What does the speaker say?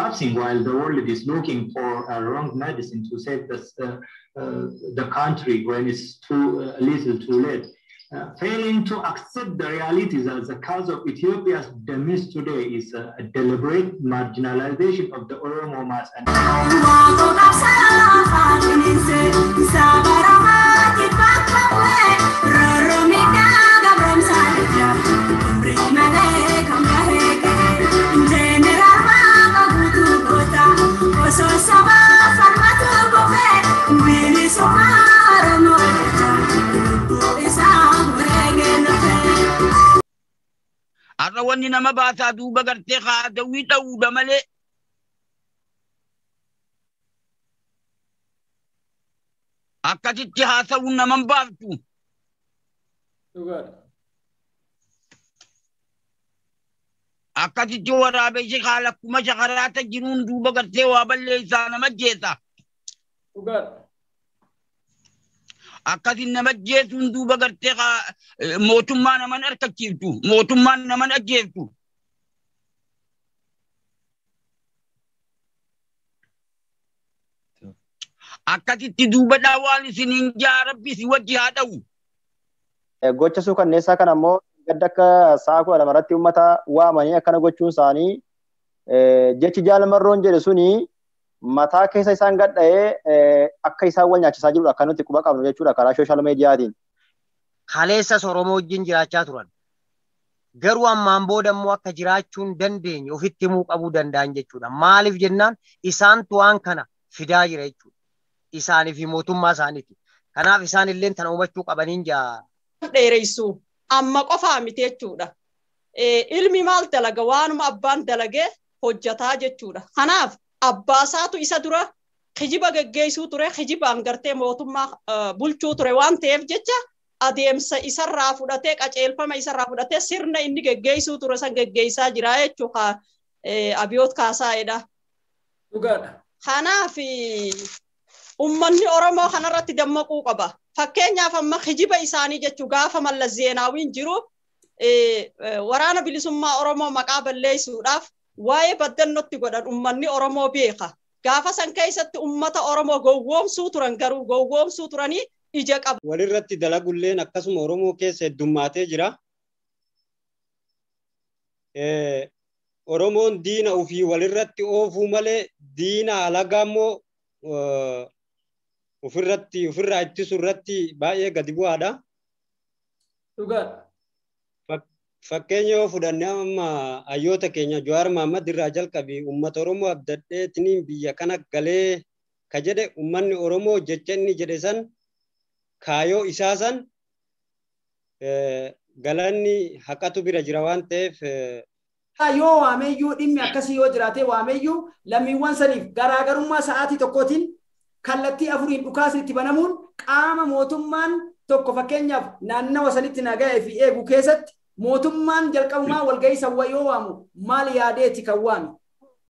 collapsing while the world is looking for a wrong medicine to save the country when it's too little too late. Failing to accept the realities as the cause of Ethiopia's demise today is a deliberate marginalization of the Oromo mass. Arrawani nama basa duba garte ka da wita uda male akkatitti haasa'uun naman baaftu. Akkatitti waraabee ishee haala kuma shakaraata jiruun duuba gartee waa balleessaa nama jeessa. Akkasin nama jeessuun duuba gartee mootummaa naman harkachiiftu, mootummaan naman ajjeeftu. Akkasitti duuba dhaawaan isiniin jaarabbi si wajji haa dha'u. Gocha suukanneessaa kana ammoo gadda akka saakuu alamarratti uummata waamanii akkana gochuun isaanii jechi jaalamarroon jedhe suni mataa keessa isaan gadha'ee akka isaan wal nyaachisaa jirudha akka nuti quba qabnu jechuudha karaa sooshaal miidiyaatiin. Kaleessas Oromoo wajjin jiraachaa turan. Garuu ammaan booda immoo akka jiraachuun dandeenye ofitti himuu qabuu danda'an jechuudha. Maaliif jennaan isaantu waan kana fidaa jira jechuudha. Isaanii fi mootummaa isaaniiti. Kanaaf isaan illee tana hubachuu qabaniin jaa. Dheereessu amma qofaa miti jechuudha. Ilmi maal dalaga waanuma abbaan dalagee hojjataa jechuudha. Kanaaf abbaasaatu isa dura kijiba geggeessuu ture, kijibaan gartee mootummaa bulchuu ture waan ta'eef jecha adeemsa isarraa fudhatee qaceelfama isarraa fudhatee sirna inni geggeessuu ture san geggeessaa jira jechuudha. Abiyoot Kaasaayedha. Dhugaadha. Kanaaf ummanni Oromoo kanarratti dammaquu qaba. Fakkeenyaaf amma kijiba isaanii jechuu gaafa Mallas Zeenaawiin jiru waraana bilisummaa Oromoo maqaa balleessuudhaaf waa'ee baddannootti godhan ummanni Oromoo beeka. Gaafa san keessatti ummata Oromoo gowwoomsuu turan garuu gowwoomsuu turanii ija qabu. Walirratti dalagulleen akkasuma Oromoo keessa heddummaatee jira. Oromoon diina ofii walirratti oofuu malee diina alagaa immoo ofirraa ittisu irratti baay'ee gadi bu'aadha. Dhugaadha. Fakkeenya yoo fudhanne amma hayyoota keenya Jawaar Mohaammed irraa jalqabii uummata Oromoo abdadheetiniin biyya kana galee ka jedhe uummanni Oromoo jecha inni jedhe san kaayoo isaa san galanni haqatu bira jira waan ta'eef yoo waameyyuu dhimmi akkasii yoo jiraate waameyyuu lammiiwwan saniif garaagarummaa sa'aatii tokkootiin kallattii afuriin dhukaasni itti banamuun qaama mootummaan tokko fakkeenyaaf naannawa sanitti nagahee fi eegu keessatti mootummaan jalqabumaa walgahii sawwa yoo waamu maal yaadeeti kan waame